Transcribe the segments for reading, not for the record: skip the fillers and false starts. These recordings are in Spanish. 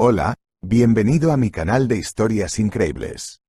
Hola, bienvenido a mi canal de historias increíbles.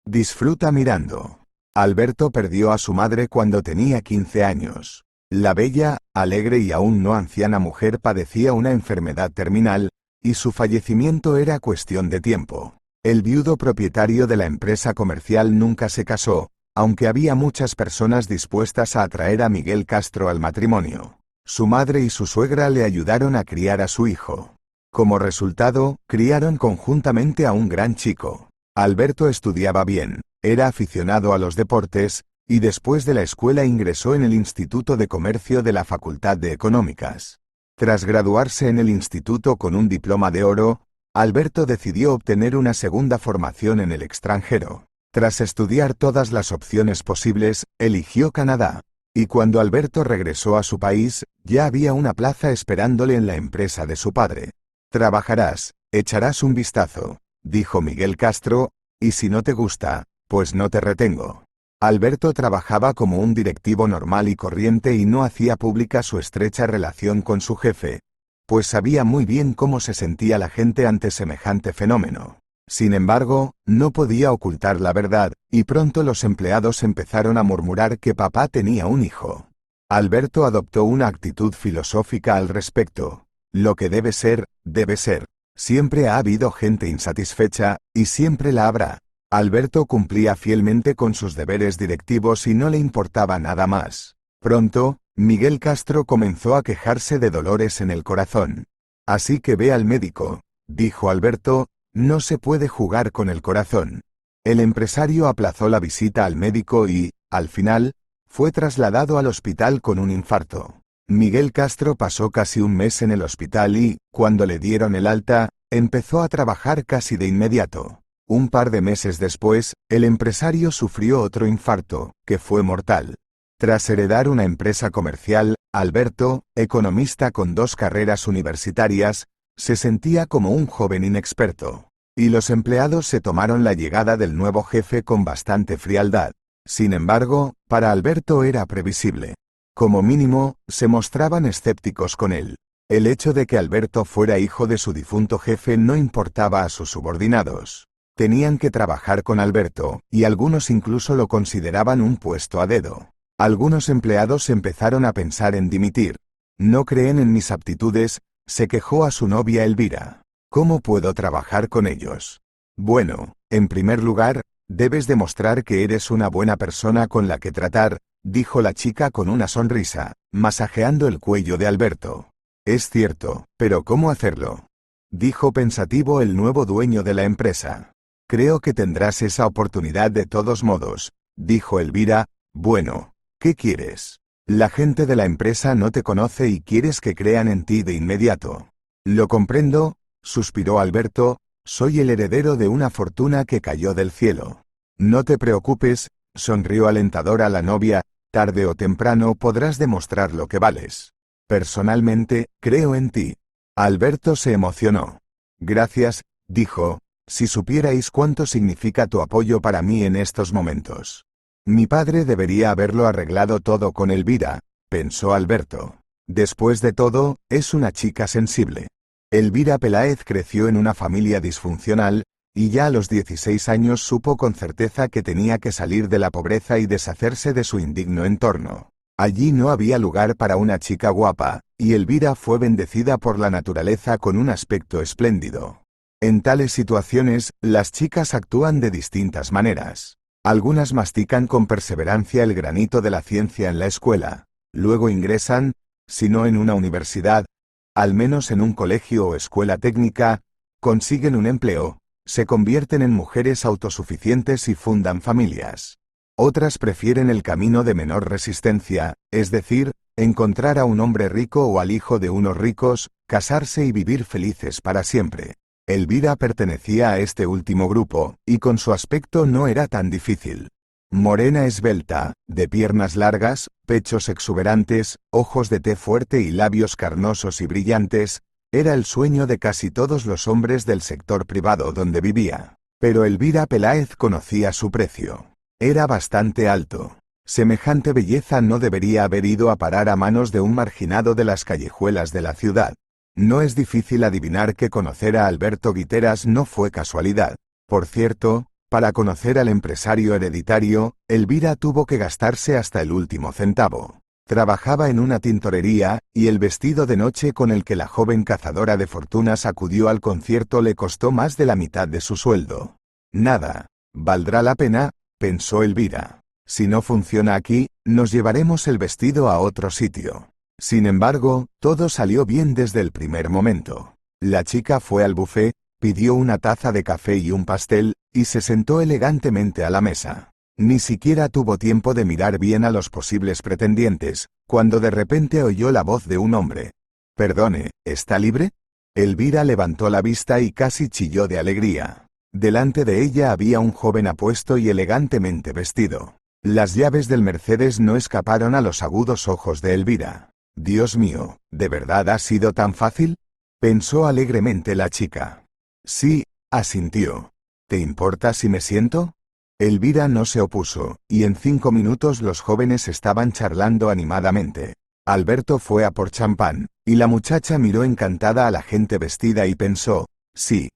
Disfruta mirando. Alberto perdió a su madre cuando tenía 15 años. La bella, alegre y aún no anciana mujer padecía una enfermedad terminal, y su fallecimiento era cuestión de tiempo. El viudo propietario de la empresa comercial nunca se casó, aunque había muchas personas dispuestas a atraer a Miguel Castro al matrimonio. Su madre y su suegra le ayudaron a criar a su hijo. Como resultado, criaron conjuntamente a un gran chico. Alberto estudiaba bien, era aficionado a los deportes, y después de la escuela ingresó en el Instituto de Comercio de la Facultad de Económicas. Tras graduarse en el instituto con un diploma de oro, Alberto decidió obtener una segunda formación en el extranjero. Tras estudiar todas las opciones posibles, eligió Canadá. Y cuando Alberto regresó a su país, ya había una plaza esperándole en la empresa de su padre. Trabajarás, echarás un vistazo, dijo Miguel Castro, y si no te gusta, pues no te retengo. Alberto trabajaba como un directivo normal y corriente y no hacía pública su estrecha relación con su jefe, pues sabía muy bien cómo se sentía la gente ante semejante fenómeno. Sin embargo, no podía ocultar la verdad, y pronto los empleados empezaron a murmurar que papá tenía un hijo. Alberto adoptó una actitud filosófica al respecto. Lo que debe ser, debe ser. Siempre ha habido gente insatisfecha, y siempre la habrá. Alberto cumplía fielmente con sus deberes directivos y no le importaba nada más. Pronto, Miguel Castro comenzó a quejarse de dolores en el corazón. Así que ve al médico, dijo Alberto, no se puede jugar con el corazón. El empresario aplazó la visita al médico y, al final, fue trasladado al hospital con un infarto. Miguel Castro pasó casi un mes en el hospital y, cuando le dieron el alta, empezó a trabajar casi de inmediato. Un par de meses después, el empresario sufrió otro infarto, que fue mortal. Tras heredar una empresa comercial, Alberto, economista con 2 carreras universitarias, se sentía como un joven inexperto. Y los empleados se tomaron la llegada del nuevo jefe con bastante frialdad. Sin embargo, para Alberto era previsible. Como mínimo, se mostraban escépticos con él. El hecho de que Alberto fuera hijo de su difunto jefe no importaba a sus subordinados. Tenían que trabajar con Alberto, y algunos incluso lo consideraban un puesto a dedo. Algunos empleados empezaron a pensar en dimitir. No creen en mis aptitudes, se quejó a su novia Elvira. ¿Cómo puedo trabajar con ellos? Bueno, en primer lugar, debes demostrar que eres una buena persona con la que tratar, dijo la chica con una sonrisa, masajeando el cuello de Alberto. Es cierto, pero ¿cómo hacerlo? Dijo pensativo el nuevo dueño de la empresa. Creo que tendrás esa oportunidad de todos modos, dijo Elvira. Bueno, ¿qué quieres? La gente de la empresa no te conoce y quieres que crean en ti de inmediato. Lo comprendo, suspiró Alberto, soy el heredero de una fortuna que cayó del cielo. No te preocupes, sonrió alentadora la novia, tarde o temprano podrás demostrar lo que vales. Personalmente, creo en ti. Alberto se emocionó. Gracias, dijo, si supierais cuánto significa tu apoyo para mí en estos momentos. Mi padre debería haberlo arreglado todo con Elvira, pensó Alberto. Después de todo, es una chica sensible. Elvira Peláez creció en una familia disfuncional, y ya a los 16 años supo con certeza que tenía que salir de la pobreza y deshacerse de su indigno entorno. Allí no había lugar para una chica guapa, y Elvira fue bendecida por la naturaleza con un aspecto espléndido. En tales situaciones, las chicas actúan de distintas maneras. Algunas mastican con perseverancia el granito de la ciencia en la escuela, luego ingresan, si no en una universidad, al menos en un colegio o escuela técnica, consiguen un empleo, se convierten en mujeres autosuficientes y fundan familias. Otras prefieren el camino de menor resistencia, es decir, encontrar a un hombre rico o al hijo de unos ricos, casarse y vivir felices para siempre. Elvira pertenecía a este último grupo, y con su aspecto no era tan difícil. Morena esbelta, de piernas largas, pechos exuberantes, ojos de té fuerte y labios carnosos y brillantes, era el sueño de casi todos los hombres del sector privado donde vivía. Pero Elvira Peláez conocía su precio. Era bastante alto. Semejante belleza no debería haber ido a parar a manos de un marginado de las callejuelas de la ciudad. No es difícil adivinar que conocer a Alberto Guiteras no fue casualidad. Por cierto, para conocer al empresario hereditario, Elvira tuvo que gastarse hasta el último centavo. Trabajaba en una tintorería, y el vestido de noche con el que la joven cazadora de fortunas acudió al concierto le costó más de la mitad de su sueldo. Nada. Valdrá la pena, pensó Elvira. Si no funciona aquí, nos llevaremos el vestido a otro sitio. Sin embargo, todo salió bien desde el primer momento. La chica fue al buffet, pidió una taza de café y un pastel, y se sentó elegantemente a la mesa. Ni siquiera tuvo tiempo de mirar bien a los posibles pretendientes, cuando de repente oyó la voz de un hombre. «Perdone, ¿está libre?» Elvira levantó la vista y casi chilló de alegría. Delante de ella había un joven apuesto y elegantemente vestido. Las llaves del Mercedes no escaparon a los agudos ojos de Elvira. «Dios mío, ¿de verdad ha sido tan fácil?», pensó alegremente la chica. «Sí», asintió. «¿Te importa si me siento?». Elvira no se opuso, y en 5 minutos los jóvenes estaban charlando animadamente. Alberto fue a por champán, y la muchacha miró encantada a la gente vestida y pensó, sí,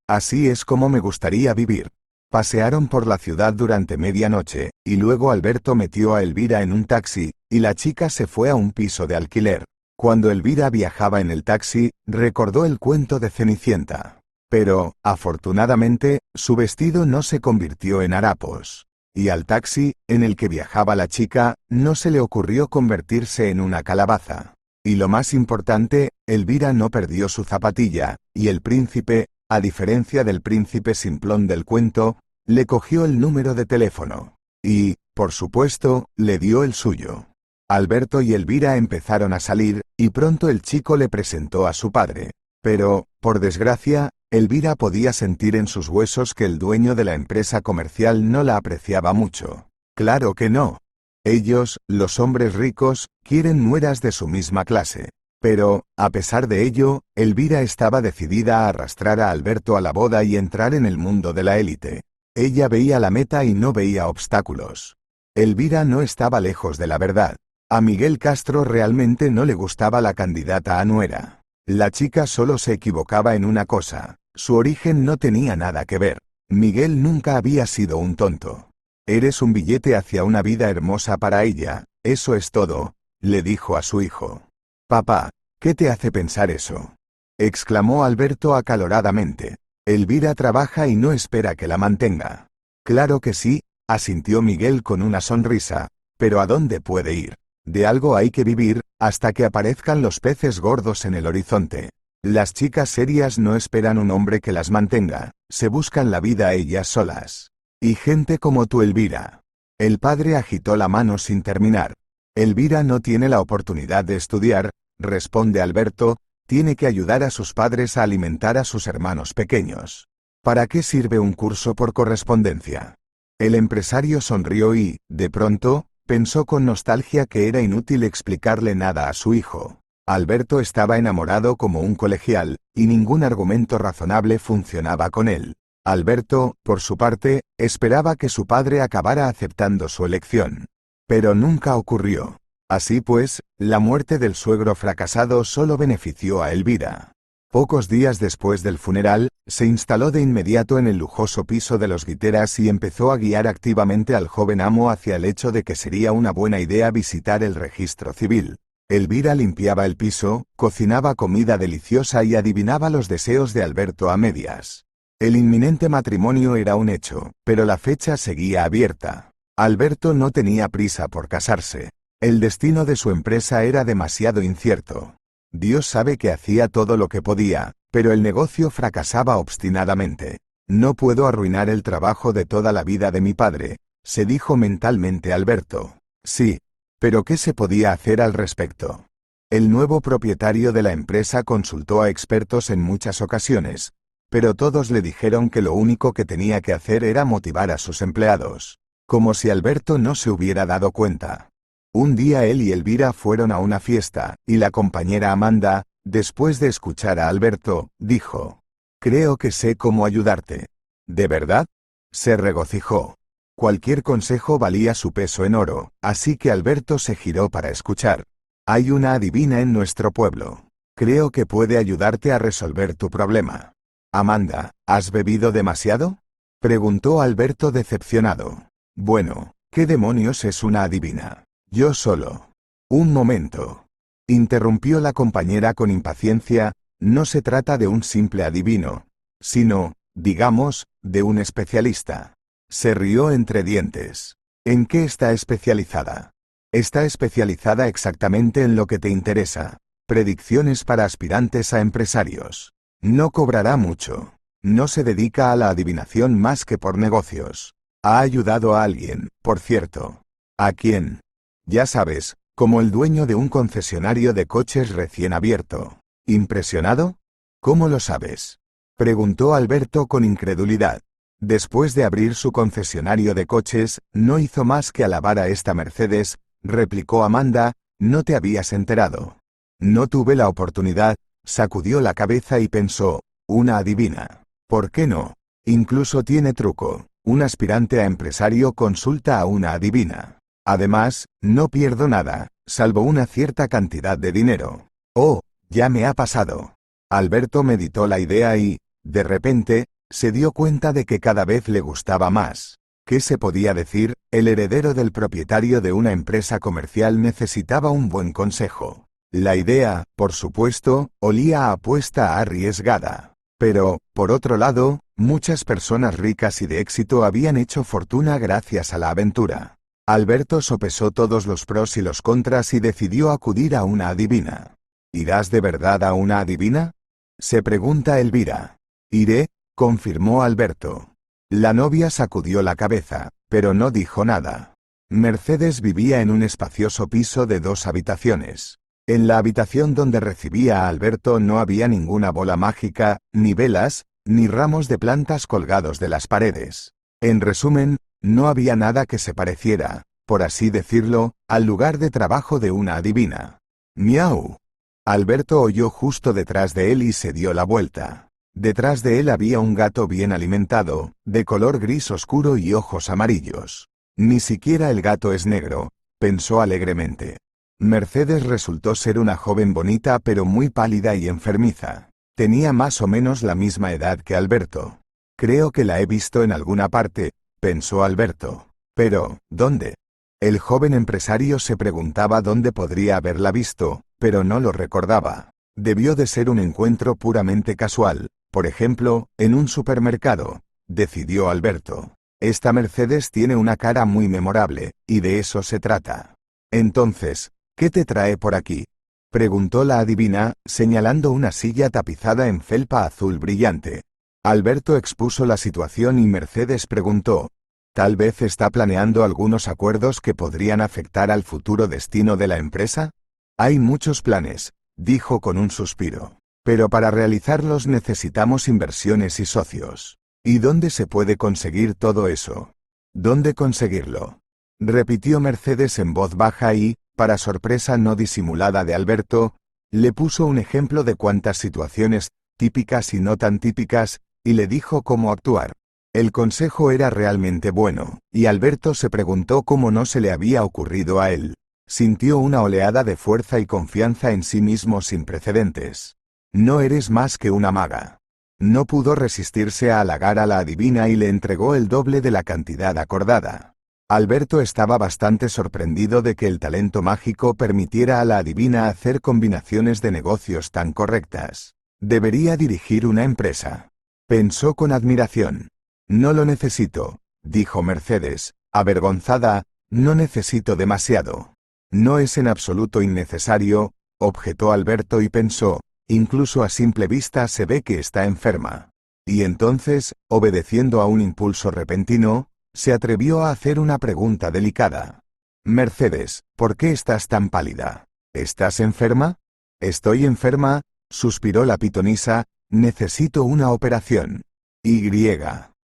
así es como me gustaría vivir. Pasearon por la ciudad durante medianoche, y luego Alberto metió a Elvira en un taxi, y la chica se fue a un piso de alquiler. Cuando Elvira viajaba en el taxi, recordó el cuento de Cenicienta. Pero, afortunadamente, su vestido no se convirtió en harapos. Y al taxi, en el que viajaba la chica, no se le ocurrió convertirse en una calabaza. Y lo más importante, Elvira no perdió su zapatilla, y el príncipe, a diferencia del príncipe simplón del cuento, le cogió el número de teléfono. Y, por supuesto, le dio el suyo. Alberto y Elvira empezaron a salir, y pronto el chico le presentó a su padre. Pero, por desgracia, Elvira podía sentir en sus huesos que el dueño de la empresa comercial no la apreciaba mucho. Claro que no. Ellos, los hombres ricos, quieren nueras de su misma clase. Pero, a pesar de ello, Elvira estaba decidida a arrastrar a Alberto a la boda y entrar en el mundo de la élite. Ella veía la meta y no veía obstáculos. Elvira no estaba lejos de la verdad. A Miguel Castro realmente no le gustaba la candidata a nuera. La chica solo se equivocaba en una cosa. Su origen no tenía nada que ver. Miguel nunca había sido un tonto. «Eres un billete hacia una vida hermosa para ella, eso es todo», le dijo a su hijo. «Papá, ¿qué te hace pensar eso?», exclamó Alberto acaloradamente. «Elvira trabaja y no espera que la mantenga». «Claro que sí», asintió Miguel con una sonrisa, «pero ¿a dónde puede ir? De algo hay que vivir, hasta que aparezcan los peces gordos en el horizonte. Las chicas serias no esperan un hombre que las mantenga, se buscan la vida ellas solas. Y gente como tú, Elvira». El padre agitó la mano sin terminar. «Elvira no tiene la oportunidad de estudiar», responde Alberto, «tiene que ayudar a sus padres a alimentar a sus hermanos pequeños. ¿Para qué sirve un curso por correspondencia?». El empresario sonrió y, de pronto, pensó con nostalgia que era inútil explicarle nada a su hijo. Alberto estaba enamorado como un colegial, y ningún argumento razonable funcionaba con él. Alberto, por su parte, esperaba que su padre acabara aceptando su elección. Pero nunca ocurrió. Así pues, la muerte del suegro fracasado solo benefició a Elvira. Pocos días después del funeral, se instaló de inmediato en el lujoso piso de los Guiteras y empezó a guiar activamente al joven amo hacia el hecho de que sería una buena idea visitar el registro civil. Elvira limpiaba el piso, cocinaba comida deliciosa y adivinaba los deseos de Alberto a medias. El inminente matrimonio era un hecho, pero la fecha seguía abierta. Alberto no tenía prisa por casarse. El destino de su empresa era demasiado incierto. Dios sabe que hacía todo lo que podía, pero el negocio fracasaba obstinadamente. «No puedo arruinar el trabajo de toda la vida de mi padre», se dijo mentalmente Alberto. Sí. Pero ¿qué se podía hacer al respecto? El nuevo propietario de la empresa consultó a expertos en muchas ocasiones, pero todos le dijeron que lo único que tenía que hacer era motivar a sus empleados. Como si Alberto no se hubiera dado cuenta. Un día él y Elvira fueron a una fiesta, y la compañera Amanda, después de escuchar a Alberto, dijo: «Creo que sé cómo ayudarte». «¿De verdad?», se regocijó. Cualquier consejo valía su peso en oro, así que Alberto se giró para escuchar. Hay una adivina en nuestro pueblo. Creo que puede ayudarte a resolver tu problema. Amanda, ¿has bebido demasiado? Preguntó Alberto decepcionado. Bueno, ¿qué demonios es una adivina? Yo solo. Un momento. Interrumpió la compañera con impaciencia, no se trata de un simple adivino, sino, digamos, de un especialista. Se rió entre dientes. ¿En qué está especializada? Está especializada exactamente en lo que te interesa. Predicciones para aspirantes a empresarios. No cobrará mucho. No se dedica a la adivinación más que por negocios. Ha ayudado a alguien, por cierto. ¿A quién? Ya sabes, como el dueño de un concesionario de coches recién abierto. ¿Impresionado? ¿Cómo lo sabes? Preguntó Alberto con incredulidad. Después de abrir su concesionario de coches, no hizo más que alabar a esta Mercedes, replicó Amanda, ¿no te habías enterado? No tuve la oportunidad, sacudió la cabeza y pensó, una adivina. ¿Por qué no? Incluso tiene truco. Un aspirante a empresario consulta a una adivina. Además, no pierdo nada, salvo una cierta cantidad de dinero. Oh, ya me ha pasado. Alberto meditó la idea y, de repente, se dio cuenta de que cada vez le gustaba más. ¿Qué se podía decir? El heredero del propietario de una empresa comercial necesitaba un buen consejo. La idea, por supuesto, olía a apuesta arriesgada. Pero, por otro lado, muchas personas ricas y de éxito habían hecho fortuna gracias a la aventura. Alberto sopesó todos los pros y los contras y decidió acudir a una adivina. ¿Irás de verdad a una adivina? Se pregunta Elvira. Iré, confirmó Alberto. La novia sacudió la cabeza, pero no dijo nada. Mercedes vivía en un espacioso piso de 2 habitaciones. En la habitación donde recibía a Alberto no había ninguna bola mágica, ni velas, ni ramos de plantas colgados de las paredes. En resumen, no había nada que se pareciera, por así decirlo, al lugar de trabajo de una adivina. ¡Miau! Alberto oyó justo detrás de él y se dio la vuelta. Detrás de él había un gato bien alimentado, de color gris oscuro y ojos amarillos. Ni siquiera el gato es negro, pensó alegremente. Mercedes resultó ser una joven bonita pero muy pálida y enfermiza. Tenía más o menos la misma edad que Alberto. Creo que la he visto en alguna parte, pensó Alberto. Pero, ¿dónde? El joven empresario se preguntaba dónde podría haberla visto, pero no lo recordaba. Debió de ser un encuentro puramente casual, por ejemplo, en un supermercado, decidió Alberto. Esta Mercedes tiene una cara muy memorable, y de eso se trata. Entonces, ¿qué te trae por aquí? Preguntó la adivina, señalando una silla tapizada en felpa azul brillante. Alberto expuso la situación y Mercedes preguntó, ¿tal vez está planeando algunos acuerdos que podrían afectar al futuro destino de la empresa? Hay muchos planes, dijo con un suspiro. Pero para realizarlos necesitamos inversiones y socios. ¿Y dónde se puede conseguir todo eso? ¿Dónde conseguirlo? Repitió Mercedes en voz baja y, para sorpresa no disimulada de Alberto, le puso un ejemplo de cuantas situaciones, típicas y no tan típicas, y le dijo cómo actuar. El consejo era realmente bueno, y Alberto se preguntó cómo no se le había ocurrido a él. Sintió una oleada de fuerza y confianza en sí mismo sin precedentes. No eres más que una maga. No pudo resistirse a halagar a la adivina y le entregó el doble de la cantidad acordada. Alberto estaba bastante sorprendido de que el talento mágico permitiera a la adivina hacer combinaciones de negocios tan correctas. Debería dirigir una empresa. Pensó con admiración. No lo necesito, dijo Mercedes, avergonzada, no necesito demasiado. No es en absoluto innecesario, objetó Alberto y pensó, incluso a simple vista se ve que está enferma. Y entonces, obedeciendo a un impulso repentino, se atrevió a hacer una pregunta delicada. Mercedes, ¿por qué estás tan pálida? ¿Estás enferma? Estoy enferma, suspiró la pitonisa, necesito una operación. Y,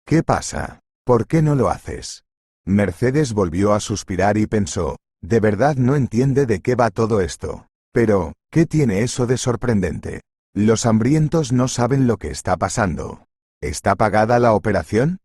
¿qué pasa? ¿Por qué no lo haces? Mercedes volvió a suspirar y pensó, de verdad no entiende de qué va todo esto. Pero, ¿qué tiene eso de sorprendente? Los hambrientos no saben lo que está pasando. ¿Está pagada la operación?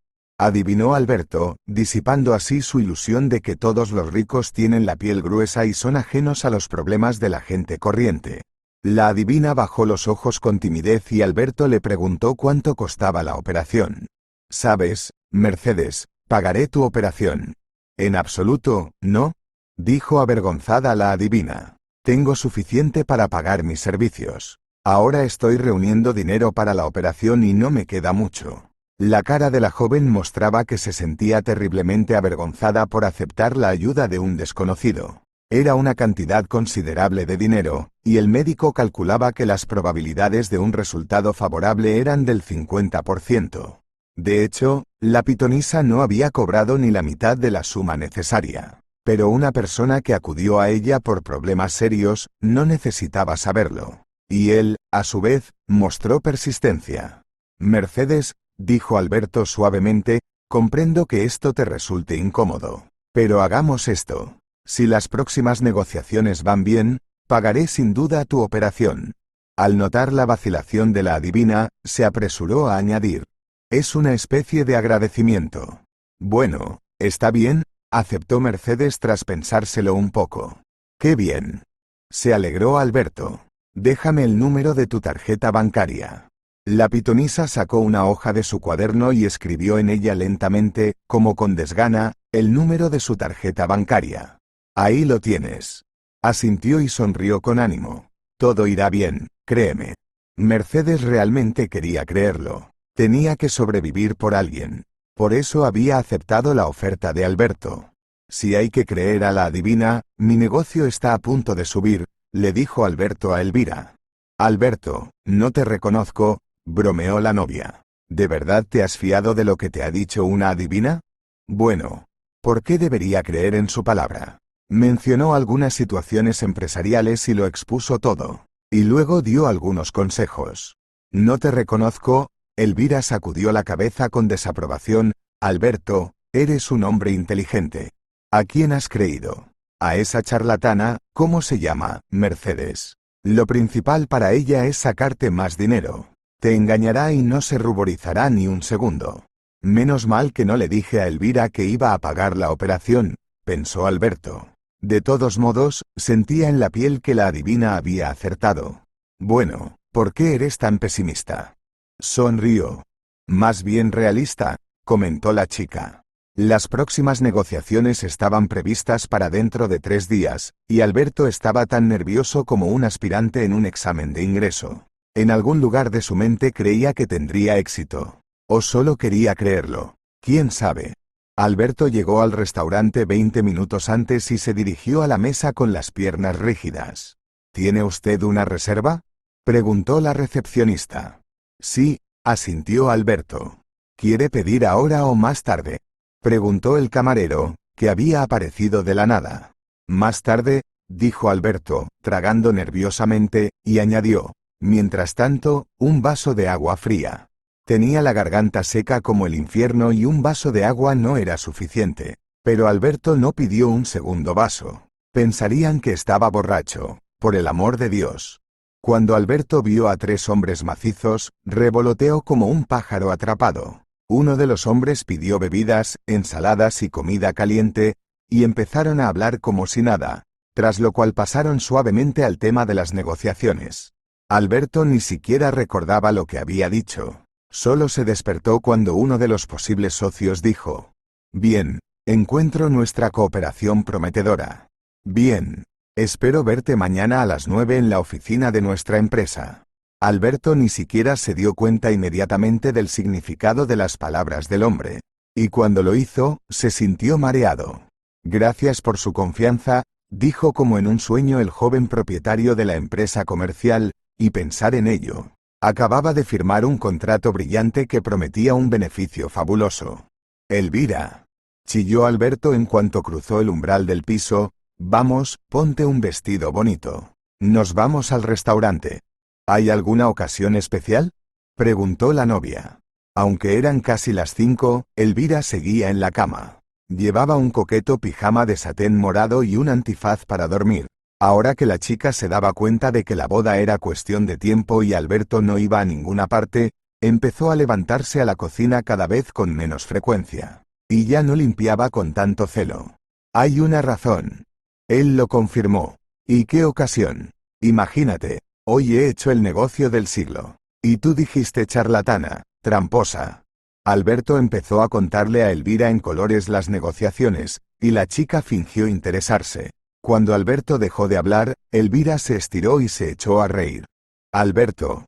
Adivinó Alberto, disipando así su ilusión de que todos los ricos tienen la piel gruesa y son ajenos a los problemas de la gente corriente. La adivina bajó los ojos con timidez y Alberto le preguntó cuánto costaba la operación. «Sabes, Mercedes, pagaré tu operación». «En absoluto, no», dijo avergonzada la adivina. «Tengo suficiente para pagar mis servicios. Ahora estoy reuniendo dinero para la operación y no me queda mucho». La cara de la joven mostraba que se sentía terriblemente avergonzada por aceptar la ayuda de un desconocido. Era una cantidad considerable de dinero, y el médico calculaba que las probabilidades de un resultado favorable eran del 50%. De hecho, la pitonisa no había cobrado ni la mitad de la suma necesaria. Pero una persona que acudió a ella por problemas serios, no necesitaba saberlo. Y él, a su vez, mostró persistencia. «Mercedes», dijo Alberto suavemente, «comprendo que esto te resulte incómodo. Pero hagamos esto. Si las próximas negociaciones van bien, pagaré sin duda tu operación». Al notar la vacilación de la adivina, se apresuró a añadir: «Es una especie de agradecimiento». «Bueno, está bien», aceptó Mercedes tras pensárselo un poco. «Qué bien», se alegró Alberto. «Déjame el número de tu tarjeta bancaria». La pitonisa sacó una hoja de su cuaderno y escribió en ella lentamente, como con desgana, el número de su tarjeta bancaria. «Ahí lo tienes». Asintió y sonrió con ánimo. «Todo irá bien, créeme». Mercedes realmente quería creerlo. Tenía que sobrevivir por alguien. Por eso había aceptado la oferta de Alberto. «Si hay que creer a la adivina, mi negocio está a punto de subir», le dijo Alberto a Elvira. «Alberto, no te reconozco», bromeó la novia. «¿De verdad te has fiado de lo que te ha dicho una adivina?» «Bueno, ¿por qué debería creer en su palabra?» Mencionó algunas situaciones empresariales y lo expuso todo. Y luego dio algunos consejos. «No te reconozco», Elvira sacudió la cabeza con desaprobación. «Alberto, eres un hombre inteligente. ¿A quién has creído? ¿A esa charlatana, cómo se llama, Mercedes? Lo principal para ella es sacarte más dinero. Te engañará y no se ruborizará ni un segundo». «Menos mal que no le dije a Elvira que iba a pagar la operación», pensó Alberto. De todos modos, sentía en la piel que la adivina había acertado. «Bueno, ¿por qué eres tan pesimista?» Sonrió. «Más bien realista», comentó la chica. Las próximas negociaciones estaban previstas para dentro de 3 días, y Alberto estaba tan nervioso como un aspirante en un examen de ingreso. En algún lugar de su mente creía que tendría éxito. O solo quería creerlo. ¿Quién sabe? Alberto llegó al restaurante 20 minutos antes y se dirigió a la mesa con las piernas rígidas. «¿Tiene usted una reserva?», preguntó la recepcionista. «Sí», asintió Alberto. «¿Quiere pedir ahora o más tarde?», preguntó el camarero, que había aparecido de la nada. «Más tarde», dijo Alberto, tragando nerviosamente, y añadió: «Mientras tanto, un vaso de agua fría». Tenía la garganta seca como el infierno y un vaso de agua no era suficiente. Pero Alberto no pidió un segundo vaso. Pensarían que estaba borracho, por el amor de Dios. Cuando Alberto vio a 3 hombres macizos, revoloteó como un pájaro atrapado. Uno de los hombres pidió bebidas, ensaladas y comida caliente, y empezaron a hablar como si nada, tras lo cual pasaron suavemente al tema de las negociaciones. Alberto ni siquiera recordaba lo que había dicho. Solo se despertó cuando uno de los posibles socios dijo: «Bien, encuentro nuestra cooperación prometedora. Bien, espero verte mañana a las 9 en la oficina de nuestra empresa». Alberto ni siquiera se dio cuenta inmediatamente del significado de las palabras del hombre. Y cuando lo hizo, se sintió mareado. «Gracias por su confianza», dijo como en un sueño el joven propietario de la empresa comercial, y pensar en ello. Acababa de firmar un contrato brillante que prometía un beneficio fabuloso. «Elvira», chilló Alberto en cuanto cruzó el umbral del piso, «vamos, ponte un vestido bonito. Nos vamos al restaurante». «¿Hay alguna ocasión especial?», preguntó la novia. Aunque eran casi las 5, Elvira seguía en la cama. Llevaba un coqueto pijama de satén morado y un antifaz para dormir. Ahora que la chica se daba cuenta de que la boda era cuestión de tiempo y Alberto no iba a ninguna parte, Empezó a levantarse a la cocina cada vez con menos frecuencia. Y ya no limpiaba con tanto celo. Hay una razón. Él lo confirmó. ¿Y qué ocasión? Imagínate, hoy he hecho el negocio del siglo. Y tú dijiste charlatana, tramposa. Alberto empezó a contarle a Elvira en colores las negociaciones, y la chica fingió interesarse. Cuando Alberto dejó de hablar, Elvira se estiró y se echó a reír. Alberto,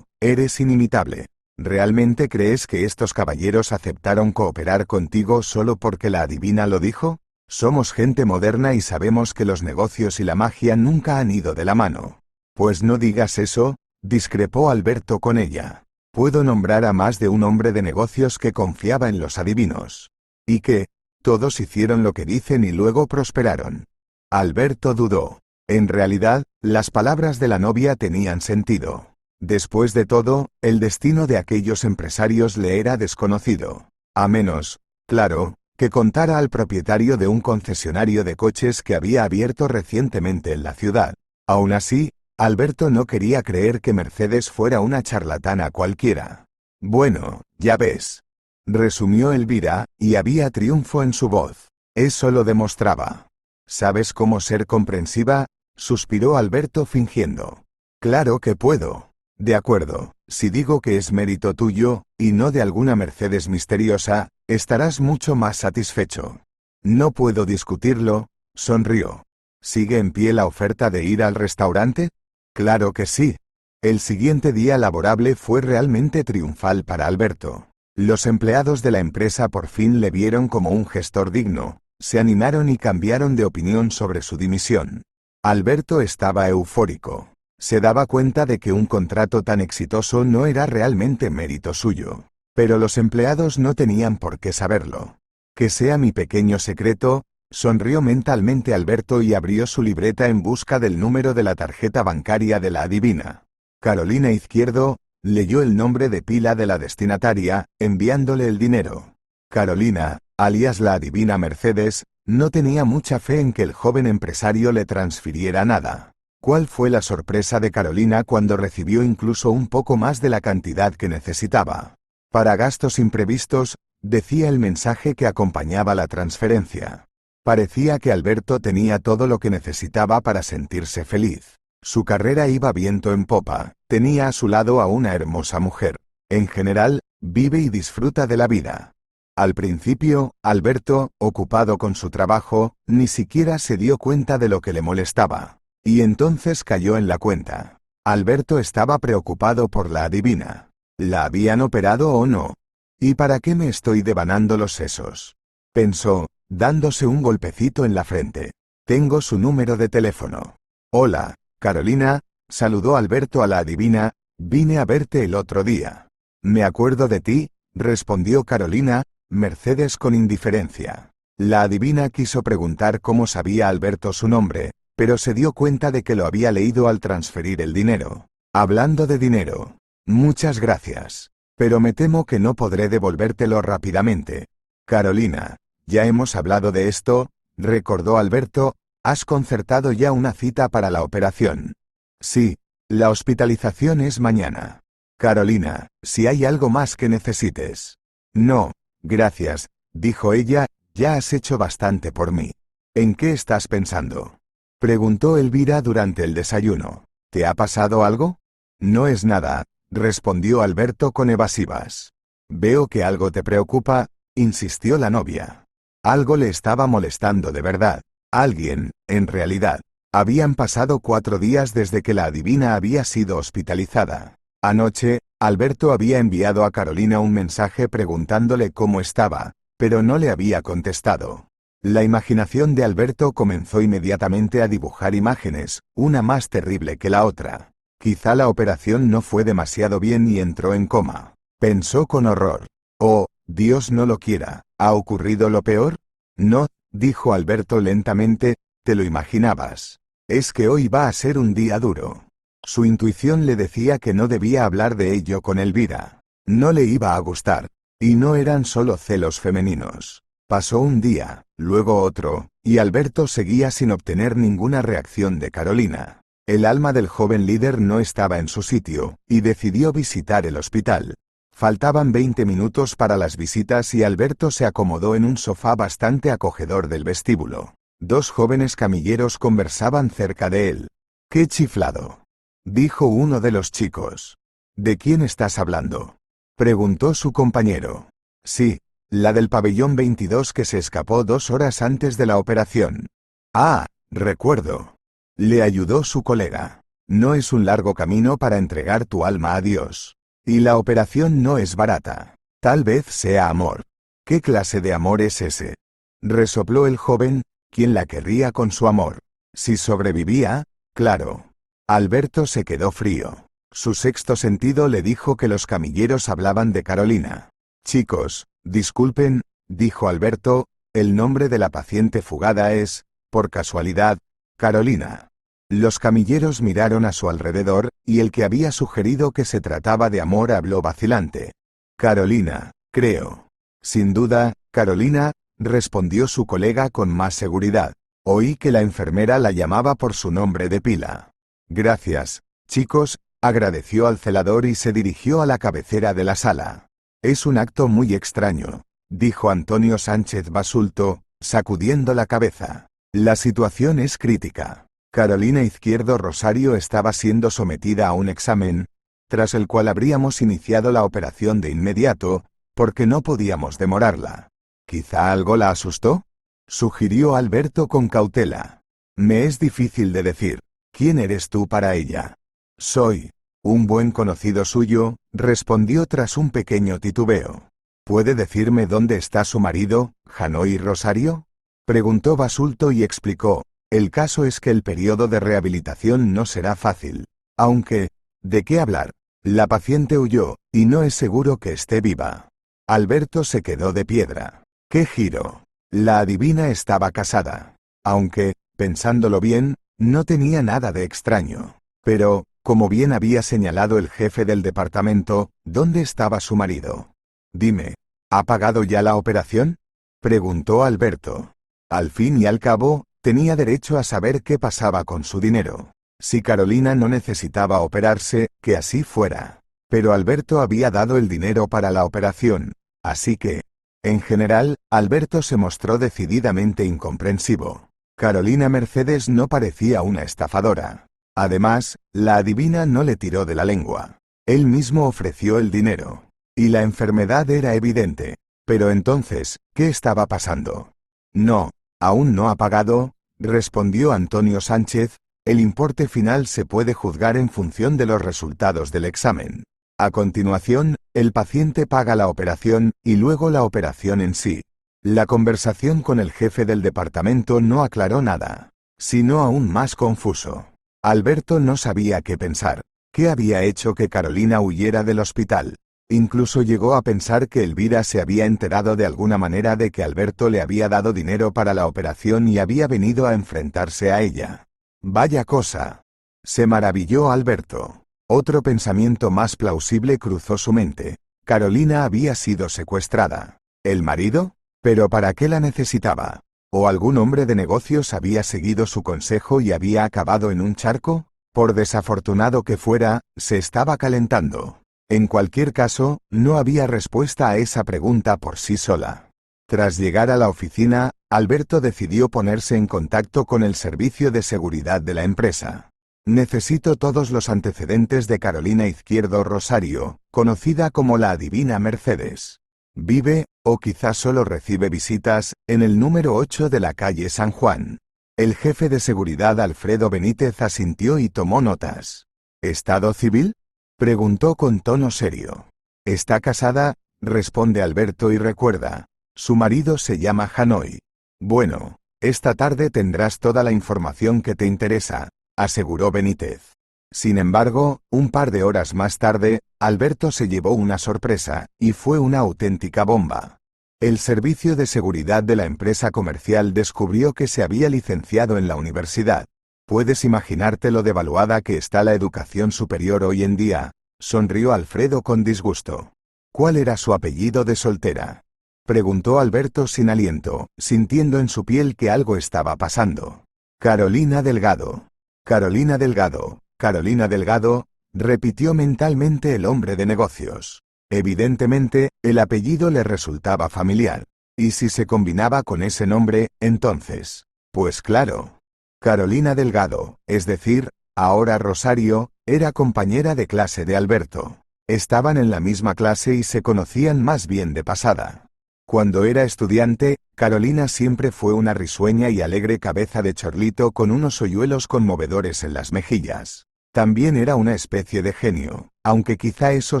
eres inimitable. ¿Realmente crees que estos caballeros aceptaron cooperar contigo solo porque la adivina lo dijo? Somos gente moderna y sabemos que los negocios y la magia nunca han ido de la mano. Pues no digas eso, discrepó Alberto con ella. Puedo nombrar a más de un hombre de negocios que confiaba en los adivinos. ¿Y qué? Todos hicieron lo que dicen y luego prosperaron. Alberto dudó. En realidad, las palabras de la novia tenían sentido. Después de todo, el destino de aquellos empresarios le era desconocido. A menos, claro, que contara al propietario de un concesionario de coches que había abierto recientemente en la ciudad. Aún así, Alberto no quería creer que Mercedes fuera una charlatana cualquiera. Bueno, ya ves. Resumió Elvira, y había triunfo en su voz. Eso lo demostraba. ¿Sabes cómo ser comprensiva? Suspiró Alberto fingiendo. Claro que puedo. De acuerdo, si digo que es mérito tuyo, y no de alguna Mercedes misteriosa, estarás mucho más satisfecho. No puedo discutirlo, sonrió. ¿Sigue en pie la oferta de ir al restaurante? Claro que sí. El siguiente día laborable fue realmente triunfal para Alberto. Los empleados de la empresa por fin le vieron como un gestor digno, se animaron y cambiaron de opinión sobre su dimisión. Alberto estaba eufórico. Se daba cuenta de que un contrato tan exitoso no era realmente mérito suyo. Pero los empleados no tenían por qué saberlo. Que sea mi pequeño secreto, sonrió mentalmente Alberto y abrió su libreta en busca del número de la tarjeta bancaria de la adivina. Carolina Izquierdo, leyó el nombre de pila de la destinataria, enviándole el dinero. Carolina, alias la adivina Mercedes, no tenía mucha fe en que el joven empresario le transfiriera nada. ¿Cuál fue la sorpresa de Carolina cuando recibió incluso un poco más de la cantidad que necesitaba? Para gastos imprevistos, decía el mensaje que acompañaba la transferencia. Parecía que Alberto tenía todo lo que necesitaba para sentirse feliz. Su carrera iba viento en popa, tenía a su lado a una hermosa mujer. En general, vive y disfruta de la vida. Al principio, Alberto, ocupado con su trabajo, ni siquiera se dio cuenta de lo que le molestaba. Y entonces cayó en la cuenta. Alberto estaba preocupado por la adivina. ¿La habían operado o no? ¿Y para qué me estoy devanando los sesos? Pensó, dándose un golpecito en la frente. Tengo su número de teléfono. Hola, Carolina, saludó Alberto a la adivina, vine a verte el otro día. Me acuerdo de ti, respondió Carolina, Mercedes con indiferencia. La adivina quiso preguntar cómo sabía Alberto su nombre, pero se dio cuenta de que lo había leído al transferir el dinero. Hablando de dinero. Muchas gracias. Pero me temo que no podré devolvértelo rápidamente. Carolina, ya hemos hablado de esto, recordó Alberto, ¿has concertado ya una cita para la operación? Sí, la hospitalización es mañana. Carolina, si hay algo más que necesites. No, gracias, dijo ella, ya has hecho bastante por mí. ¿En qué estás pensando? Preguntó Elvira durante el desayuno. ¿Te ha pasado algo? No es nada, respondió Alberto con evasivas. Veo que algo te preocupa, insistió la novia. Algo le estaba molestando de verdad. Alguien, en realidad. Habían pasado 4 días desde que la adivina había sido hospitalizada. Anoche, Alberto había enviado a Carolina un mensaje preguntándole cómo estaba, pero no le había contestado. La imaginación de Alberto comenzó inmediatamente a dibujar imágenes, una más terrible que la otra. Quizá la operación no fue demasiado bien y entró en coma. Pensó con horror. Oh, Dios no lo quiera, ¿ha ocurrido lo peor? No, dijo Alberto lentamente, te lo imaginabas. Es que hoy va a ser un día duro. Su intuición le decía que no debía hablar de ello con Elvira. No le iba a gustar. Y no eran solo celos femeninos. Pasó un día, luego otro, y Alberto seguía sin obtener ninguna reacción de Carolina. El alma del joven líder no estaba en su sitio, y decidió visitar el hospital. Faltaban 20 minutos para las visitas y Alberto se acomodó en un sofá bastante acogedor del vestíbulo. Dos jóvenes camilleros conversaban cerca de él. «¡Qué chiflado!», dijo uno de los chicos. «¿De quién estás hablando?», preguntó su compañero. «Sí, la del pabellón 22 que se escapó 2 horas antes de la operación». «Ah, recuerdo», le ayudó su colega. «No es un largo camino para entregar tu alma a Dios. Y la operación no es barata. Tal vez sea amor». «¿Qué clase de amor es ese?», resopló el joven. «¿Quién la querría con su amor? Si sobrevivía, claro». Alberto se quedó frío. Su sexto sentido le dijo que los camilleros hablaban de Carolina. «Chicos, disculpen», dijo Alberto, «el nombre de la paciente fugada es, por casualidad, Carolina». Los camilleros miraron a su alrededor, y el que había sugerido que se trataba de amor habló vacilante. «Carolina, creo». «Sin duda, Carolina», respondió su colega con más seguridad. «Oí que la enfermera la llamaba por su nombre de pila». «Gracias, chicos», agradeció al celador y se dirigió a la cabecera de la sala. «Es un acto muy extraño», dijo Antonio Sánchez Basulto, sacudiendo la cabeza. «La situación es crítica. Carolina Izquierdo Rosario estaba siendo sometida a un examen, tras el cual habríamos iniciado la operación de inmediato, porque no podíamos demorarla». «¿Quizá algo la asustó?», sugirió Alberto con cautela. «Me es difícil de decir. ¿Quién eres tú para ella?». «Soy un buen conocido suyo», respondió tras un pequeño titubeo. «¿Puede decirme dónde está su marido, Hanoi Rosario?», preguntó Basulto y explicó. «El caso es que el periodo de rehabilitación no será fácil. Aunque, ¿de qué hablar? La paciente huyó, y no es seguro que esté viva». Alberto se quedó de piedra. ¡Qué giro! La adivina estaba casada. Aunque, pensándolo bien, no tenía nada de extraño. Pero, como bien había señalado el jefe del departamento, ¿dónde estaba su marido? «Dime, ¿ha pagado ya la operación?», preguntó Alberto. Al fin y al cabo, tenía derecho a saber qué pasaba con su dinero. Si Carolina no necesitaba operarse, que así fuera. Pero Alberto había dado el dinero para la operación, así que, en general, Alberto se mostró decididamente incomprensivo. Carolina Mercedes no parecía una estafadora. Además, la adivina no le tiró de la lengua. Él mismo ofreció el dinero. Y la enfermedad era evidente. Pero entonces, ¿qué estaba pasando? «No, aún no ha pagado», respondió Antonio Sánchez. «El importe final se puede juzgar en función de los resultados del examen. A continuación, el paciente paga la operación, y luego la operación en sí». La conversación con el jefe del departamento no aclaró nada, sino aún más confuso. Alberto no sabía qué pensar. ¿Qué había hecho que Carolina huyera del hospital? Incluso llegó a pensar que Elvira se había enterado de alguna manera de que Alberto le había dado dinero para la operación y había venido a enfrentarse a ella. «Vaya cosa», se maravilló Alberto. Otro pensamiento más plausible cruzó su mente. Carolina había sido secuestrada. ¿El marido? ¿Pero para qué la necesitaba? ¿O algún hombre de negocios había seguido su consejo y había acabado en un charco? Por desafortunado que fuera, se estaba calentando. En cualquier caso, no había respuesta a esa pregunta por sí sola. Tras llegar a la oficina, Alberto decidió ponerse en contacto con el servicio de seguridad de la empresa. «Necesito todos los antecedentes de Carolina Izquierdo Rosario, conocida como la adivina Mercedes. Vive, o quizás solo recibe visitas, en el número 8 de la calle San Juan». El jefe de seguridad Alfredo Benítez asintió y tomó notas. «¿Estado civil?», preguntó con tono serio. «Está casada», responde Alberto y recuerda. «Su marido se llama Hanoi». «Bueno, esta tarde tendrás toda la información que te interesa», aseguró Benítez. Sin embargo, un par de horas más tarde, Alberto se llevó una sorpresa, y fue una auténtica bomba. El servicio de seguridad de la empresa comercial descubrió que se había licenciado en la universidad. «¿Puedes imaginarte lo devaluada que está la educación superior hoy en día?», sonrió Alfredo con disgusto. «¿Cuál era su apellido de soltera?», preguntó Alberto sin aliento, sintiendo en su piel que algo estaba pasando. «Carolina Delgado». Carolina Delgado, Carolina Delgado, repitió mentalmente el hombre de negocios. Evidentemente, el apellido le resultaba familiar. Y si se combinaba con ese nombre, entonces, pues claro. Carolina Delgado, es decir, ahora Rosario, era compañera de clase de Alberto. Estaban en la misma clase y se conocían más bien de pasada. Cuando era estudiante, Carolina siempre fue una risueña y alegre cabeza de chorlito con unos hoyuelos conmovedores en las mejillas. También era una especie de genio, aunque quizá eso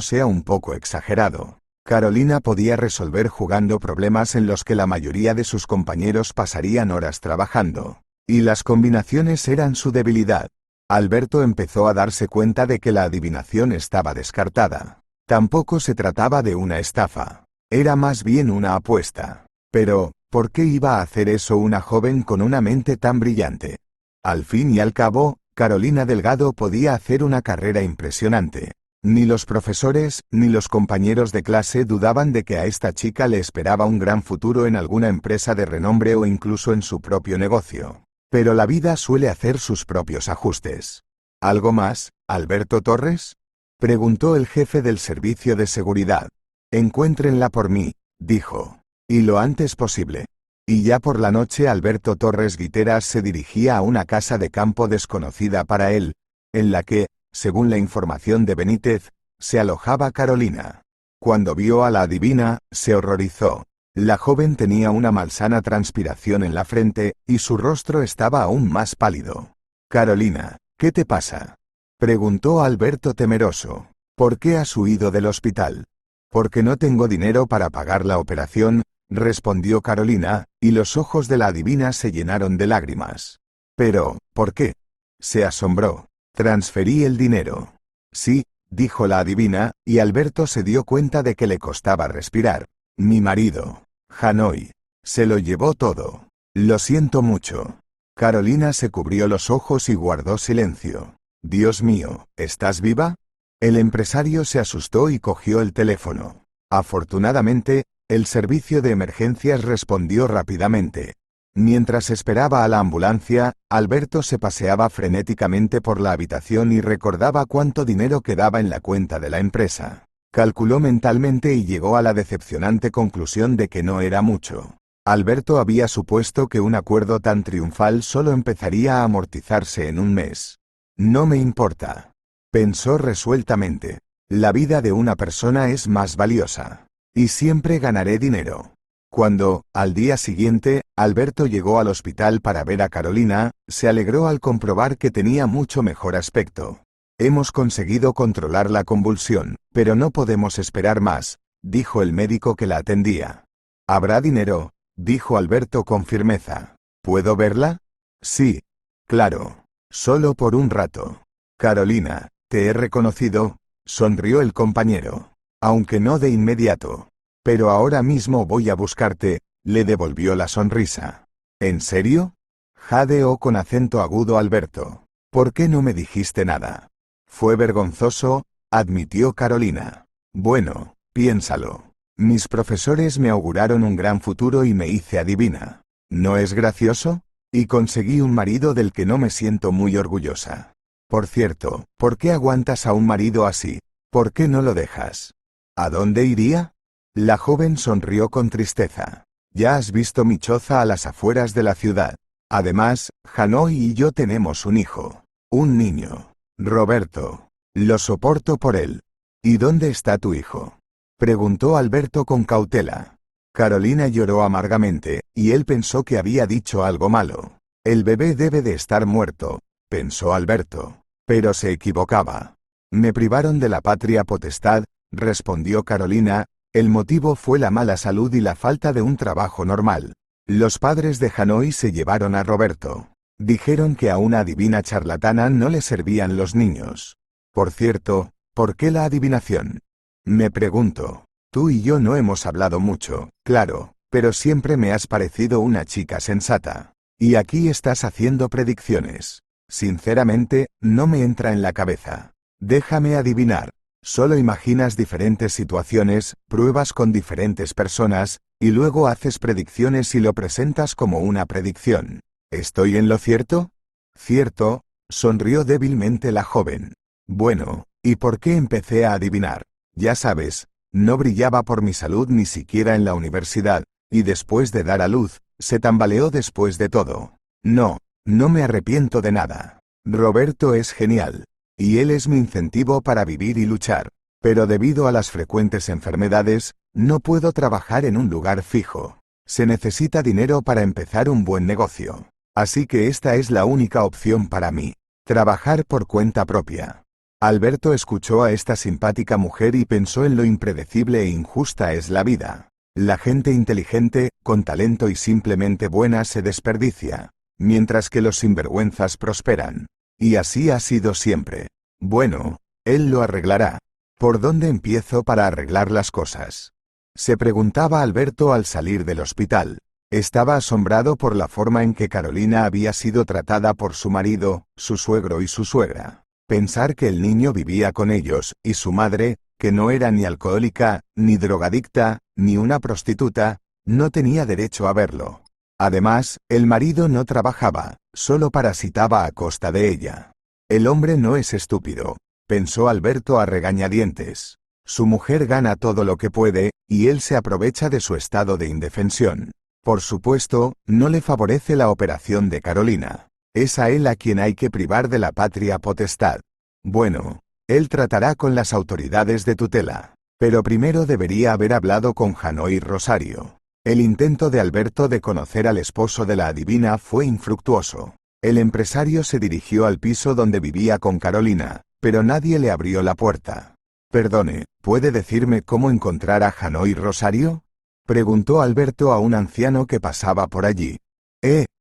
sea un poco exagerado. Carolina podía resolver jugando problemas en los que la mayoría de sus compañeros pasarían horas trabajando. Y las combinaciones eran su debilidad. Alberto empezó a darse cuenta de que la adivinación estaba descartada. Tampoco se trataba de una estafa. Era más bien una apuesta. Pero, ¿por qué iba a hacer eso una joven con una mente tan brillante? Al fin y al cabo, Carolina Delgado podía hacer una carrera impresionante. Ni los profesores, ni los compañeros de clase dudaban de que a esta chica le esperaba un gran futuro en alguna empresa de renombre o incluso en su propio negocio. Pero la vida suele hacer sus propios ajustes. ¿Algo más, Alberto Torres?, preguntó el jefe del servicio de seguridad. Encuéntrenla por mí, dijo. Y lo antes posible. Y ya por la noche Alberto Torres Guiteras se dirigía a una casa de campo desconocida para él, en la que, según la información de Benítez, se alojaba Carolina. Cuando vio a la adivina, se horrorizó. La joven tenía una malsana transpiración en la frente, y su rostro estaba aún más pálido. Carolina, ¿qué te pasa?, preguntó Alberto temeroso. ¿Por qué has huido del hospital? Porque no tengo dinero para pagar la operación, respondió Carolina, y los ojos de la adivina se llenaron de lágrimas. Pero, ¿por qué?, se asombró. Transferí el dinero. Sí, dijo la adivina, y Alberto se dio cuenta de que le costaba respirar. Mi marido, Hanoi, se lo llevó todo. Lo siento mucho. Carolina se cubrió los ojos y guardó silencio. Dios mío, ¿estás viva? El empresario se asustó y cogió el teléfono. Afortunadamente, el servicio de emergencias respondió rápidamente. Mientras esperaba a la ambulancia, Alberto se paseaba frenéticamente por la habitación y recordaba cuánto dinero quedaba en la cuenta de la empresa. Calculó mentalmente y llegó a la decepcionante conclusión de que no era mucho. Alberto había supuesto que un acuerdo tan triunfal solo empezaría a amortizarse en un mes. No me importa, pensó resueltamente. La vida de una persona es más valiosa. Y siempre ganaré dinero. Cuando, al día siguiente, Alberto llegó al hospital para ver a Carolina, se alegró al comprobar que tenía mucho mejor aspecto. Hemos conseguido controlar la convulsión, pero no podemos esperar más, dijo el médico que la atendía. ¿Habrá dinero?, dijo Alberto con firmeza. ¿Puedo verla? Sí. Claro. Solo por un rato. Carolina, te he reconocido, sonrió el compañero. Aunque no de inmediato. Pero ahora mismo voy a buscarte, le devolvió la sonrisa. ¿En serio?, jadeó con acento agudo Alberto. ¿Por qué no me dijiste nada? Fue vergonzoso, admitió Carolina. Bueno, piénsalo. Mis profesores me auguraron un gran futuro y me hice adivina. ¿No es gracioso? Y conseguí un marido del que no me siento muy orgullosa. Por cierto, ¿por qué aguantas a un marido así? ¿Por qué no lo dejas? ¿A dónde iría? La joven sonrió con tristeza. Ya has visto mi choza a las afueras de la ciudad. Además, Hanoi y yo tenemos un hijo. Un niño. Roberto. Lo soporto por él. ¿Y dónde está tu hijo?, preguntó Alberto con cautela. Carolina lloró amargamente, y él pensó que había dicho algo malo. El bebé debe de estar muerto, pensó Alberto. Pero se equivocaba. Me privaron de la patria potestad, respondió Carolina. El motivo fue la mala salud y la falta de un trabajo normal. Los padres de Hanoi se llevaron a Roberto. Dijeron que a una adivina charlatana no le servían los niños. Por cierto, ¿por qué la adivinación?, me pregunto. Tú y yo no hemos hablado mucho, claro, pero siempre me has parecido una chica sensata. Y aquí estás haciendo predicciones. Sinceramente, no me entra en la cabeza. Déjame adivinar. Solo imaginas diferentes situaciones, pruebas con diferentes personas, y luego haces predicciones y lo presentas como una predicción. ¿Estoy en lo cierto? Cierto, Sonrió débilmente la joven. Bueno, ¿y por qué empecé a adivinar? Ya sabes, no brillaba por mi salud ni siquiera en la universidad, y después de dar a luz, se tambaleó después de todo. No, no me arrepiento de nada. Roberto es genial. Y él es mi incentivo para vivir y luchar. Pero debido a las frecuentes enfermedades, no puedo trabajar en un lugar fijo. Se necesita dinero para empezar un buen negocio. Así que esta es la única opción para mí. Trabajar por cuenta propia. Alberto escuchó a esta simpática mujer y pensó en lo impredecible e injusta es la vida. La gente inteligente, con talento y simplemente buena se desperdicia, mientras que los sinvergüenzas prosperan. Y así ha sido siempre. Bueno, él lo arreglará. ¿Por dónde empiezo para arreglar las cosas? Se preguntaba Alberto al salir del hospital. Estaba asombrado por la forma en que Carolina había sido tratada por su marido, su suegro y su suegra. Pensar que el niño vivía con ellos, y su madre, que no era ni alcohólica, ni drogadicta, ni una prostituta, no tenía derecho a verlo. Además, el marido no trabajaba, solo parasitaba a costa de ella. El hombre no es estúpido, pensó Alberto a regañadientes. Su mujer gana todo lo que puede, y él se aprovecha de su estado de indefensión. Por supuesto, no le favorece la operación de Carolina. Es a él a quien hay que privar de la patria potestad. Bueno, él tratará con las autoridades de tutela. Pero primero debería haber hablado con Hanoi Rosario. El intento de Alberto de conocer al esposo de la adivina fue infructuoso. El empresario se dirigió al piso donde vivía con Carolina, pero nadie le abrió la puerta. Perdone, ¿puede decirme cómo encontrar a Hanoi Rosario? Preguntó Alberto a un anciano que pasaba por allí.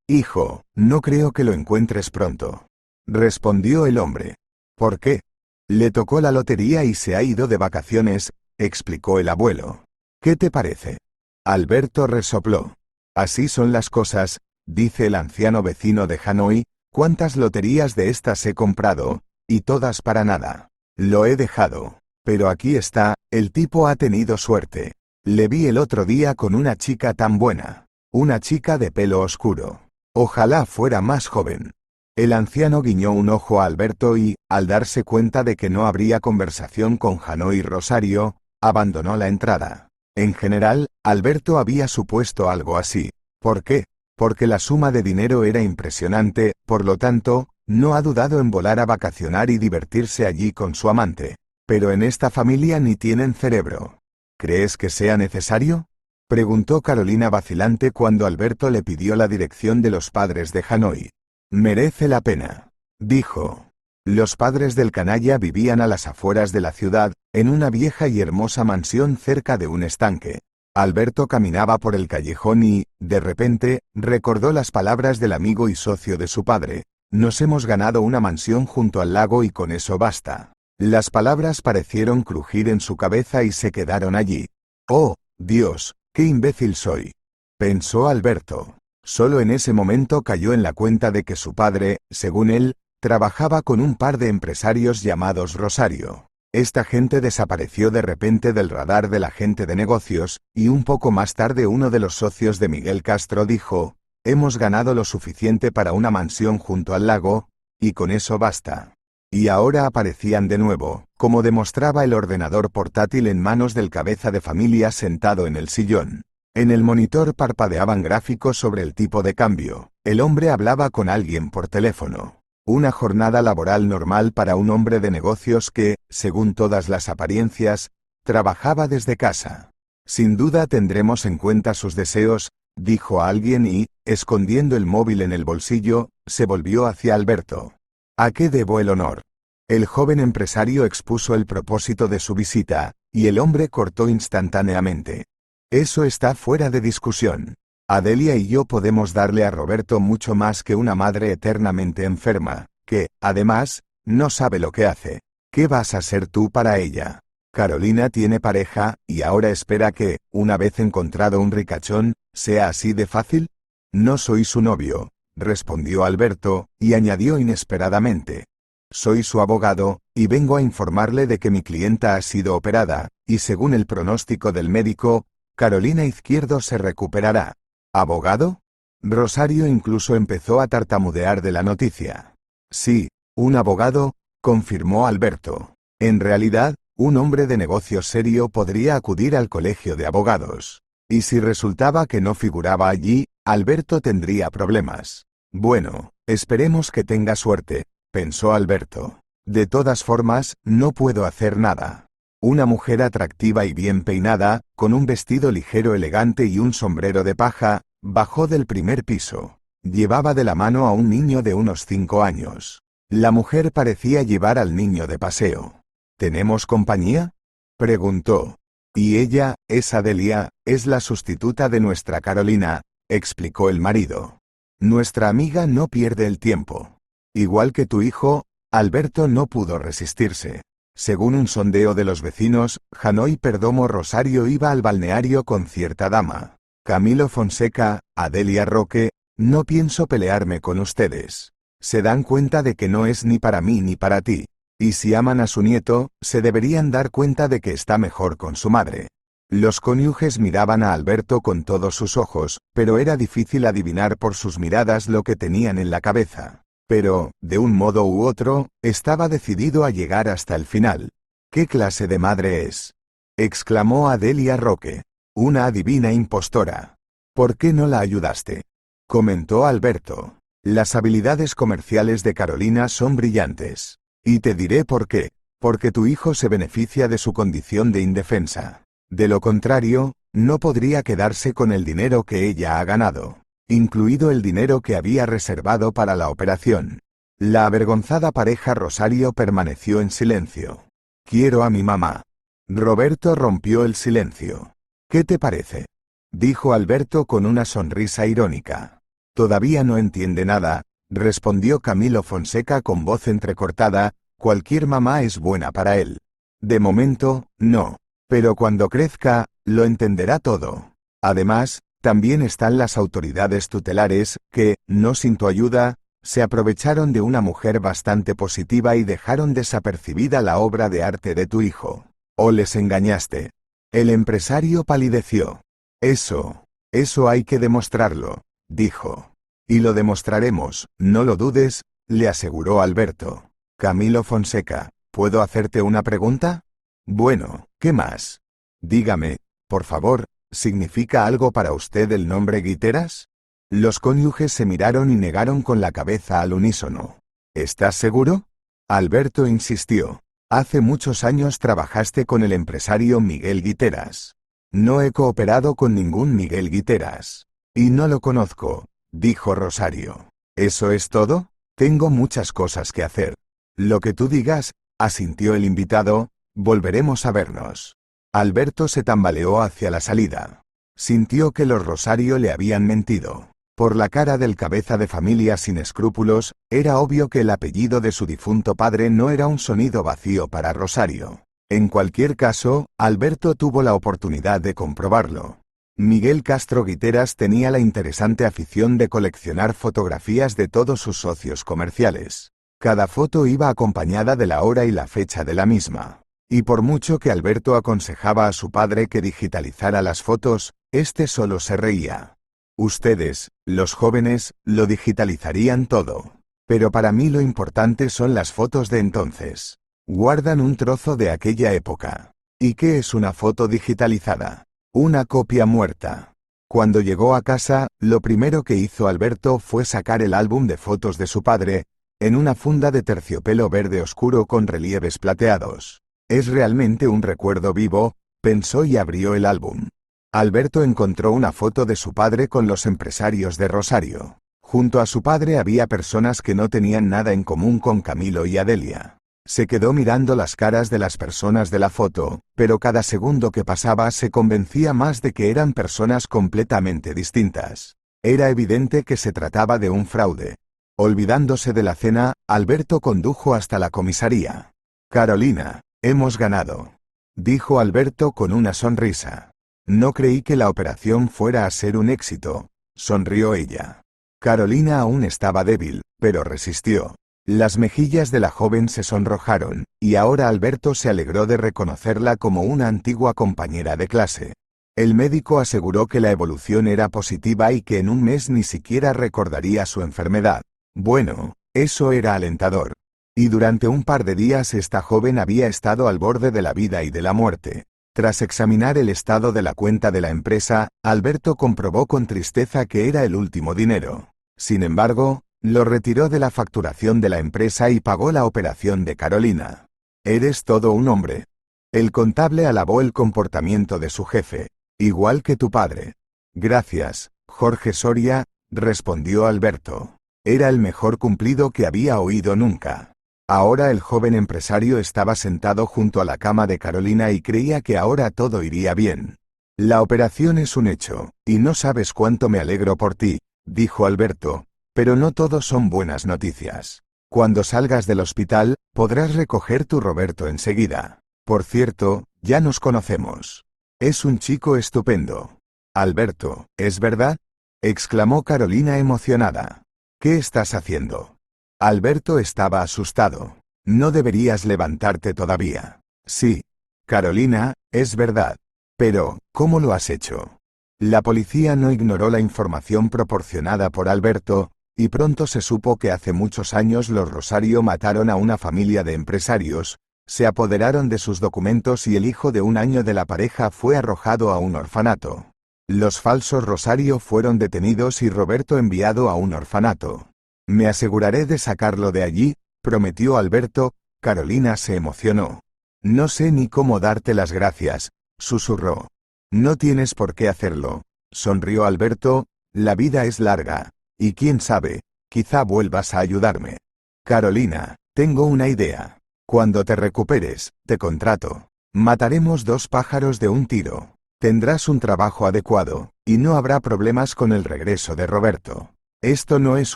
Hijo, no creo que lo encuentres pronto. Respondió el hombre. ¿Por qué? Le tocó la lotería y se ha ido de vacaciones, explicó el abuelo. ¿Qué te parece? Alberto resopló. Así son las cosas, dice el anciano vecino de Hanoi, ¿cuántas loterías de estas he comprado? Y todas para nada. Lo he dejado. Pero aquí está, el tipo ha tenido suerte. Le vi el otro día con una chica tan buena. Una chica de pelo oscuro. Ojalá fuera más joven. El anciano guiñó un ojo a Alberto y, al darse cuenta de que no habría conversación con Hanoi Rosario, abandonó la entrada. En general, Alberto había supuesto algo así. ¿Por qué? Porque la suma de dinero era impresionante, por lo tanto, no ha dudado en volar a vacacionar y divertirse allí con su amante. Pero en esta familia ni tienen cerebro. ¿Crees que sea necesario? Preguntó Carolina vacilante cuando Alberto le pidió la dirección de los padres de Hanoi. Merece la pena, dijo. Los padres del canalla vivían a las afueras de la ciudad, en una vieja y hermosa mansión cerca de un estanque. Alberto caminaba por el callejón y, de repente, recordó las palabras del amigo y socio de su padre. Nos hemos ganado una mansión junto al lago y con eso basta. Las palabras parecieron crujir en su cabeza y se quedaron allí. Oh, Dios, qué imbécil soy, pensó Alberto. Solo en ese momento cayó en la cuenta de que su padre, según él, trabajaba con un par de empresarios llamados Rosario. Esta gente desapareció de repente del radar de la gente de negocios, y un poco más tarde uno de los socios de Miguel Castro dijo, hemos ganado lo suficiente para una mansión junto al lago, y con eso basta. Y ahora aparecían de nuevo, como demostraba el ordenador portátil en manos del cabeza de familia sentado en el sillón. En el monitor parpadeaban gráficos sobre el tipo de cambio. El hombre hablaba con alguien por teléfono. Una jornada laboral normal para un hombre de negocios que, según todas las apariencias, trabajaba desde casa. Sin duda tendremos en cuenta sus deseos, dijo a alguien y, escondiendo el móvil en el bolsillo, se volvió hacia Alberto. ¿A qué debo el honor? El joven empresario expuso el propósito de su visita, y el hombre cortó instantáneamente. Eso está fuera de discusión. Adelia y yo podemos darle a Roberto mucho más que una madre eternamente enferma, que, además, no sabe lo que hace. ¿Qué vas a ser tú para ella? Carolina tiene pareja, y ahora espera que, una vez encontrado un ricachón, sea así de fácil. No soy su novio, respondió Alberto, y añadió inesperadamente. Soy su abogado, y vengo a informarle de que mi clienta ha sido operada, y según el pronóstico del médico, Carolina Izquierdo se recuperará. ¿Abogado? Rosario incluso empezó a tartamudear de la noticia. Sí, un abogado, confirmó Alberto. En realidad, un hombre de negocios serio podría acudir al colegio de abogados. Y si resultaba que no figuraba allí, Alberto tendría problemas. Bueno, esperemos que tenga suerte, pensó Alberto. De todas formas, no puedo hacer nada. Una mujer atractiva y bien peinada, con un vestido ligero elegante y un sombrero de paja, bajó del primer piso. Llevaba de la mano a un niño de unos 5 años. La mujer parecía llevar al niño de paseo. ¿Tenemos compañía?, preguntó. Y ella, es Adelia, es la sustituta de nuestra Carolina, explicó el marido. Nuestra amiga no pierde el tiempo. Igual que tu hijo, Alberto no pudo resistirse. Según un sondeo de los vecinos, Hanoi Perdomo Rosario iba al balneario con cierta dama. Camilo Fonseca, Adelia Roque, no pienso pelearme con ustedes. Se dan cuenta de que no es ni para mí ni para ti. Y si aman a su nieto, se deberían dar cuenta de que está mejor con su madre. Los cónyuges miraban a Alberto con todos sus ojos, pero era difícil adivinar por sus miradas lo que tenían en la cabeza. Pero, de un modo u otro, estaba decidido a llegar hasta el final. ¿Qué clase de madre es?, exclamó Adelia Roque. Una adivina impostora. ¿Por qué no la ayudaste?, comentó Alberto. Las habilidades comerciales de Carolina son brillantes. Y te diré por qué. Porque tu hijo se beneficia de su condición de indefensa. De lo contrario, no podría quedarse con el dinero que ella ha ganado, incluido el dinero que había reservado para la operación. La avergonzada pareja Rosario permaneció en silencio. Quiero a mi mamá. Roberto rompió el silencio. ¿Qué te parece?, dijo Alberto con una sonrisa irónica. Todavía no entiende nada, respondió Camilo Fonseca con voz entrecortada. Cualquier mamá es buena para él. De momento, no. Pero cuando crezca, lo entenderá todo. Además, también están las autoridades tutelares, que, no sin tu ayuda, se aprovecharon de una mujer bastante positiva y dejaron desapercibida la obra de arte de tu hijo. ¿O les engañaste? El empresario palideció. Eso hay que demostrarlo, dijo. Y lo demostraremos, no lo dudes, le aseguró Alberto. Camilo Fonseca, ¿puedo hacerte una pregunta? Bueno, ¿qué más? Dígame, por favor, ¿significa algo para usted el nombre Guiteras? Los cónyuges se miraron y negaron con la cabeza al unísono. ¿Estás seguro?, Alberto insistió. Hace muchos años trabajaste con el empresario Miguel Guiteras. No he cooperado con ningún Miguel Guiteras. Y no lo conozco, dijo Rosario. ¿Eso es todo? Tengo muchas cosas que hacer. Lo que tú digas, asintió el invitado. Volveremos a vernos. Alberto se tambaleó hacia la salida. Sintió que los Rosario le habían mentido. Por la cara del cabeza de familia sin escrúpulos, era obvio que el apellido de su difunto padre no era un sonido vacío para Rosario. En cualquier caso, Alberto tuvo la oportunidad de comprobarlo. Miguel Castro Guiteras tenía la interesante afición de coleccionar fotografías de todos sus socios comerciales. Cada foto iba acompañada de la hora y la fecha de la misma. Y por mucho que Alberto aconsejaba a su padre que digitalizara las fotos, este solo se reía. Ustedes, los jóvenes, lo digitalizarían todo. Pero para mí lo importante son las fotos de entonces. Guardan un trozo de aquella época. ¿Y qué es una foto digitalizada? Una copia muerta. Cuando llegó a casa, lo primero que hizo Alberto fue sacar el álbum de fotos de su padre, en una funda de terciopelo verde oscuro con relieves plateados. Es realmente un recuerdo vivo, pensó y abrió el álbum. Alberto encontró una foto de su padre con los empresarios de Rosario. Junto a su padre había personas que no tenían nada en común con Camilo y Adelia. Se quedó mirando las caras de las personas de la foto, pero cada segundo que pasaba se convencía más de que eran personas completamente distintas. Era evidente que se trataba de un fraude. Olvidándose de la cena, Alberto condujo hasta la comisaría. Carolina, hemos ganado, dijo Alberto con una sonrisa. No creí que la operación fuera a ser un éxito, sonrió ella. Carolina aún estaba débil, pero resistió. Las mejillas de la joven se sonrojaron, y ahora Alberto se alegró de reconocerla como una antigua compañera de clase. El médico aseguró que la evolución era positiva y que en un mes ni siquiera recordaría su enfermedad. Bueno, Eso era alentador. Y durante un par de días esta joven había estado al borde de la vida y de la muerte. Tras examinar el estado de la cuenta de la empresa, Alberto comprobó con tristeza que era el último dinero. Sin embargo, lo retiró de la facturación de la empresa y pagó la operación de Carolina. Eres todo un hombre. El contable alabó el comportamiento de su jefe. Igual que tu padre. Gracias, Jorge Soria, respondió Alberto. Era el mejor cumplido que había oído nunca. Ahora el joven empresario estaba sentado junto a la cama de Carolina y creía que ahora todo iría bien. La operación es un hecho, y no sabes cuánto me alegro por ti, dijo Alberto, pero no todo son buenas noticias. Cuando salgas del hospital, podrás recoger tu Roberto enseguida. Por cierto, ya nos conocemos. Es un chico estupendo. Alberto, ¿es verdad? Exclamó Carolina emocionada. ¿Qué estás haciendo? Alberto estaba asustado. No deberías levantarte todavía. Sí. Carolina, es verdad. Pero, ¿cómo lo has hecho? La policía no ignoró la información proporcionada por Alberto, y pronto se supo que hace muchos años los Rosario mataron a una familia de empresarios, se apoderaron de sus documentos y el hijo de 1 año de la pareja fue arrojado a un orfanato. Los falsos Rosario fueron detenidos y Roberto enviado a un orfanato. Me aseguraré de sacarlo de allí, prometió Alberto. Carolina se emocionó. No sé ni cómo darte las gracias, susurró. No tienes por qué hacerlo, sonrió Alberto, la vida es larga, y quién sabe, quizá vuelvas a ayudarme. Carolina, tengo una idea. Cuando te recuperes, te contrato. Mataremos 2 pájaros de un tiro. Tendrás un trabajo adecuado, y no habrá problemas con el regreso de Roberto. Esto no es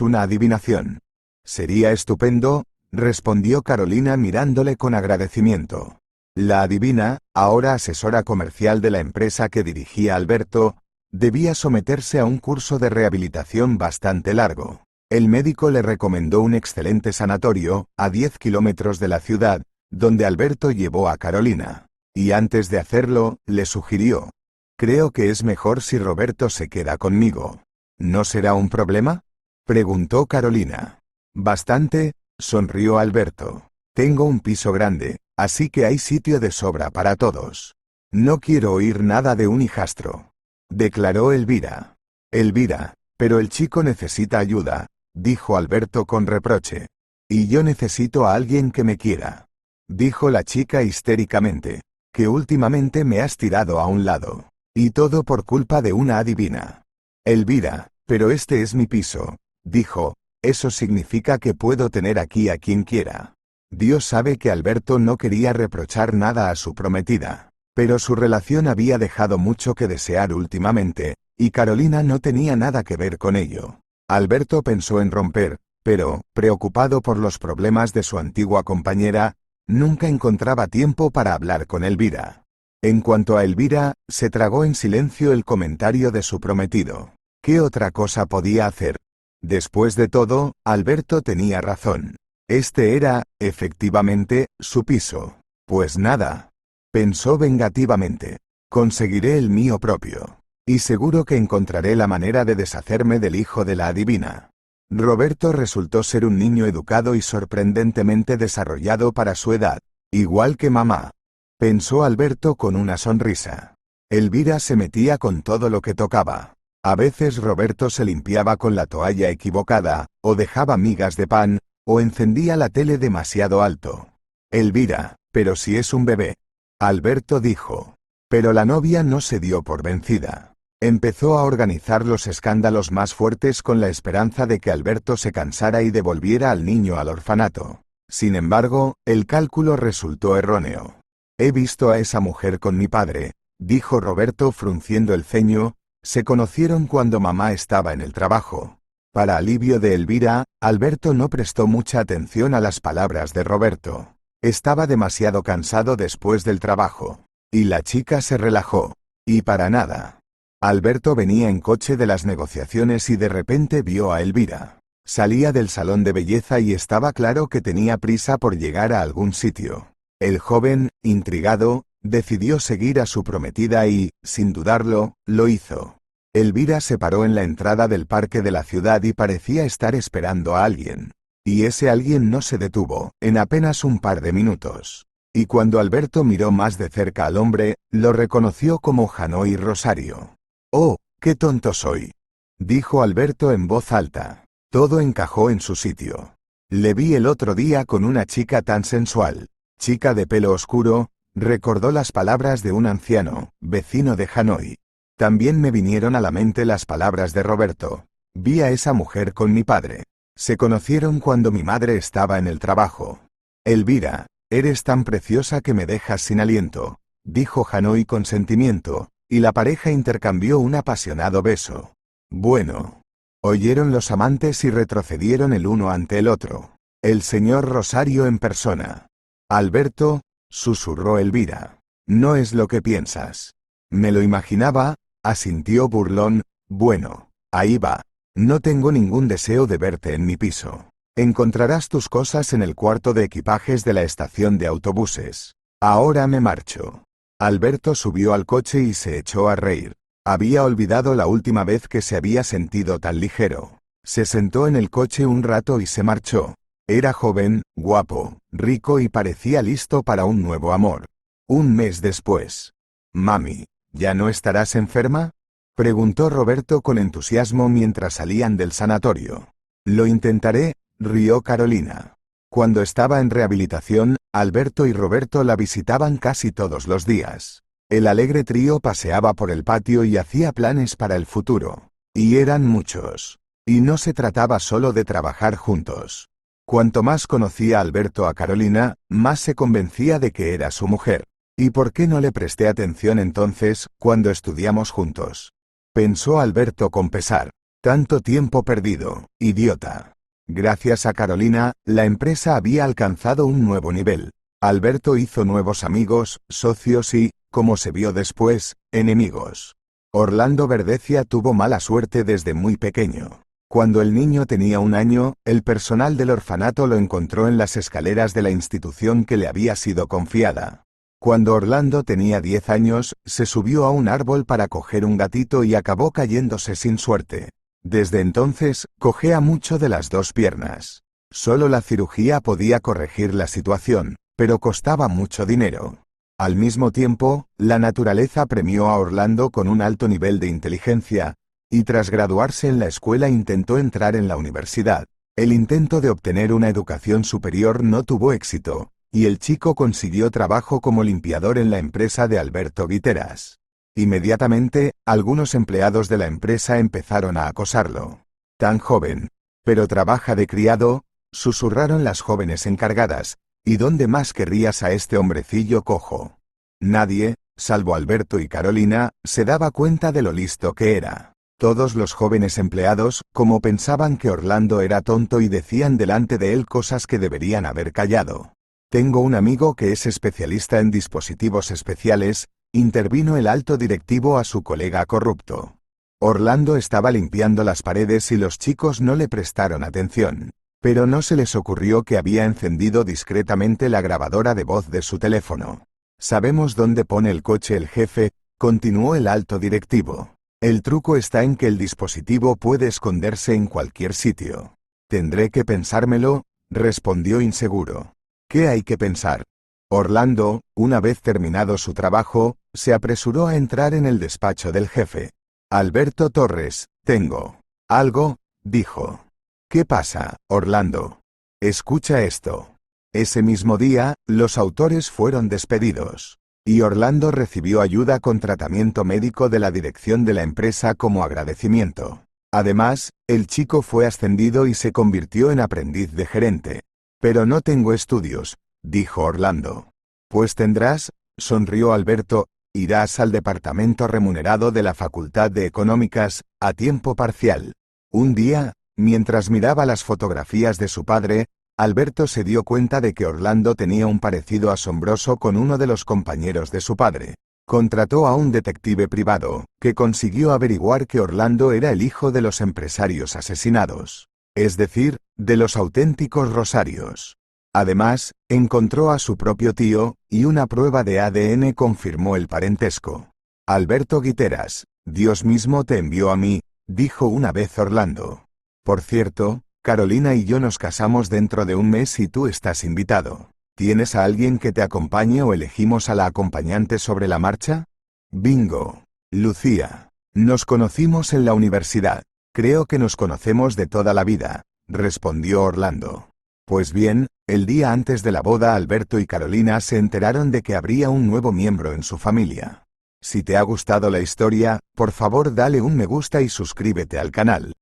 una adivinación. Sería estupendo, respondió Carolina mirándole con agradecimiento. La adivina, ahora asesora comercial de la empresa que dirigía Alberto, debía someterse a un curso de rehabilitación bastante largo. El médico le recomendó un excelente sanatorio, a 10 kilómetros de la ciudad, donde Alberto llevó a Carolina. Y antes de hacerlo, le sugirió: creo que es mejor si Roberto se queda conmigo. ¿No será un problema? Preguntó Carolina. Bastante, sonrió Alberto. Tengo un piso grande, así que hay sitio de sobra para todos. No quiero oír nada de un hijastro, declaró Elvira. Elvira, pero el chico necesita ayuda, dijo Alberto con reproche. Y yo necesito a alguien que me quiera, dijo la chica histéricamente, que últimamente me has tirado a un lado. Y todo por culpa de una adivina. Elvira, pero este es mi piso, dijo, eso significa que puedo tener aquí a quien quiera. Dios sabe que Alberto no quería reprochar nada a su prometida, pero su relación había dejado mucho que desear últimamente, y Carolina no tenía nada que ver con ello. Alberto pensó en romper, pero, preocupado por los problemas de su antigua compañera, nunca encontraba tiempo para hablar con Elvira. En cuanto a Elvira, se tragó en silencio el comentario de su prometido. ¿Qué otra cosa podía hacer? Después de todo, Alberto tenía razón. Este era, efectivamente, su piso. Pues nada, pensó vengativamente. Conseguiré el mío propio. Y seguro que encontraré la manera de deshacerme del hijo de la adivina. Roberto resultó ser un niño educado y sorprendentemente desarrollado para su edad, igual que mamá. Pensó Alberto con una sonrisa. Elvira se metía con todo lo que tocaba. A veces Roberto se limpiaba con la toalla equivocada, o dejaba migas de pan, o encendía la tele demasiado alto. Elvira, pero si es un bebé. Alberto dijo. Pero la novia no se dio por vencida. Empezó a organizar los escándalos más fuertes con la esperanza de que Alberto se cansara y devolviera al niño al orfanato. Sin embargo, el cálculo resultó erróneo. He visto a esa mujer con mi padre, dijo Roberto frunciendo el ceño. Se conocieron cuando mamá estaba en el trabajo. Para alivio de Elvira, Alberto no prestó mucha atención a las palabras de Roberto. Estaba demasiado cansado después del trabajo. Y la chica se relajó. Y para nada. Alberto venía en coche de las negociaciones y de repente vio a Elvira. Salía del salón de belleza y estaba claro que tenía prisa por llegar a algún sitio. El joven, intrigado, decidió seguir a su prometida y, sin dudarlo, lo hizo. Elvira se paró en la entrada del parque de la ciudad y parecía estar esperando a alguien. Y ese alguien no se detuvo, en apenas un par de minutos. Y cuando Alberto miró más de cerca al hombre, lo reconoció como Hanoi Rosario. «Oh, qué tonto soy», dijo Alberto en voz alta. Todo encajó en su sitio. Le vi el otro día con una chica tan sensual. Chica de pelo oscuro, recordó las palabras de un anciano, vecino de Hanoi. También me vinieron a la mente las palabras de Roberto. Vi a esa mujer con mi padre. Se conocieron cuando mi madre estaba en el trabajo. Elvira, eres tan preciosa que me dejas sin aliento, dijo Hanoi con sentimiento, y la pareja intercambió un apasionado beso. Bueno. Oyeron los amantes y retrocedieron el uno ante el otro. El señor Rosario en persona. Alberto, susurró Elvira. No es lo que piensas. Me lo imaginaba, asintió burlón. Bueno, ahí va. No tengo ningún deseo de verte en mi piso. Encontrarás tus cosas en el cuarto de equipajes de la estación de autobuses. Ahora me marcho. Alberto subió al coche y se echó a reír. Había olvidado la última vez que se había sentido tan ligero. Se sentó en el coche un rato y se marchó. Era joven, guapo, rico y parecía listo para un nuevo amor. Un mes después. «Mami, ¿ya no estarás enferma?», preguntó Roberto con entusiasmo mientras salían del sanatorio. «Lo intentaré», rió Carolina. Cuando estaba en rehabilitación, Alberto y Roberto la visitaban casi todos los días. El alegre trío paseaba por el patio y hacía planes para el futuro. Y eran muchos. Y no se trataba solo de trabajar juntos. Cuanto más conocía Alberto a Carolina, más se convencía de que era su mujer. ¿Y por qué no le presté atención entonces, cuando estudiamos juntos?, pensó Alberto con pesar. Tanto tiempo perdido, idiota. Gracias a Carolina, la empresa había alcanzado un nuevo nivel. Alberto hizo nuevos amigos, socios y, como se vio después, enemigos. Orlando Verdecia tuvo mala suerte desde muy pequeño. Cuando el niño tenía 1 año, el personal del orfanato lo encontró en las escaleras de la institución que le había sido confiada. Cuando Orlando tenía 10 años, se subió a un árbol para coger un gatito y acabó cayéndose sin suerte. Desde entonces, cojea mucho de las 2 piernas. Solo la cirugía podía corregir la situación, pero costaba mucho dinero. Al mismo tiempo, la naturaleza premió a Orlando con un alto nivel de inteligencia, y tras graduarse en la escuela intentó entrar en la universidad. El intento de obtener una educación superior no tuvo éxito, y el chico consiguió trabajo como limpiador en la empresa de Alberto Guiteras. Inmediatamente, algunos empleados de la empresa empezaron a acosarlo. «Tan joven, pero trabaja de criado», susurraron las jóvenes encargadas. «¿Y dónde más querrías a este hombrecillo cojo?». Nadie, salvo Alberto y Carolina, se daba cuenta de lo listo que era. Todos los jóvenes empleados, como pensaban que Orlando era tonto y decían delante de él cosas que deberían haber callado. «Tengo un amigo que es especialista en dispositivos especiales», intervino el alto directivo a su colega corrupto. Orlando estaba limpiando las paredes y los chicos no le prestaron atención. Pero no se les ocurrió que había encendido discretamente la grabadora de voz de su teléfono. «Sabemos dónde pone el coche el jefe», continuó el alto directivo. «El truco está en que el dispositivo puede esconderse en cualquier sitio». «Tendré que pensármelo», respondió inseguro. «¿Qué hay que pensar?». Orlando, una vez terminado su trabajo, se apresuró a entrar en el despacho del jefe. «Alberto Torres, tengo algo», dijo. «¿Qué pasa, Orlando?». «Escucha esto». Ese mismo día, los autores fueron despedidos. Y Orlando recibió ayuda con tratamiento médico de la dirección de la empresa como agradecimiento. Además, el chico fue ascendido y se convirtió en aprendiz de gerente. «Pero no tengo estudios», dijo Orlando. «Pues tendrás», sonrió Alberto, «irás al departamento remunerado de la Facultad de Económicas, a tiempo parcial». Un día, mientras miraba las fotografías de su padre, Alberto se dio cuenta de que Orlando tenía un parecido asombroso con uno de los compañeros de su padre. Contrató a un detective privado, que consiguió averiguar que Orlando era el hijo de los empresarios asesinados. Es decir, de los auténticos Rosarios. Además, encontró a su propio tío, y una prueba de ADN confirmó el parentesco. «Alberto Guiteras, Dios mismo te envió a mí», dijo una vez Orlando. «Por cierto, Carolina y yo nos casamos dentro de un mes y tú estás invitado. ¿Tienes a alguien que te acompañe o elegimos a la acompañante sobre la marcha? Bingo. Lucía. Nos conocimos en la universidad. Creo que nos conocemos de toda la vida, respondió Orlando. Pues bien, el día antes de la boda Alberto y Carolina se enteraron de que habría un nuevo miembro en su familia. Si te ha gustado la historia, por favor dale un me gusta y suscríbete al canal.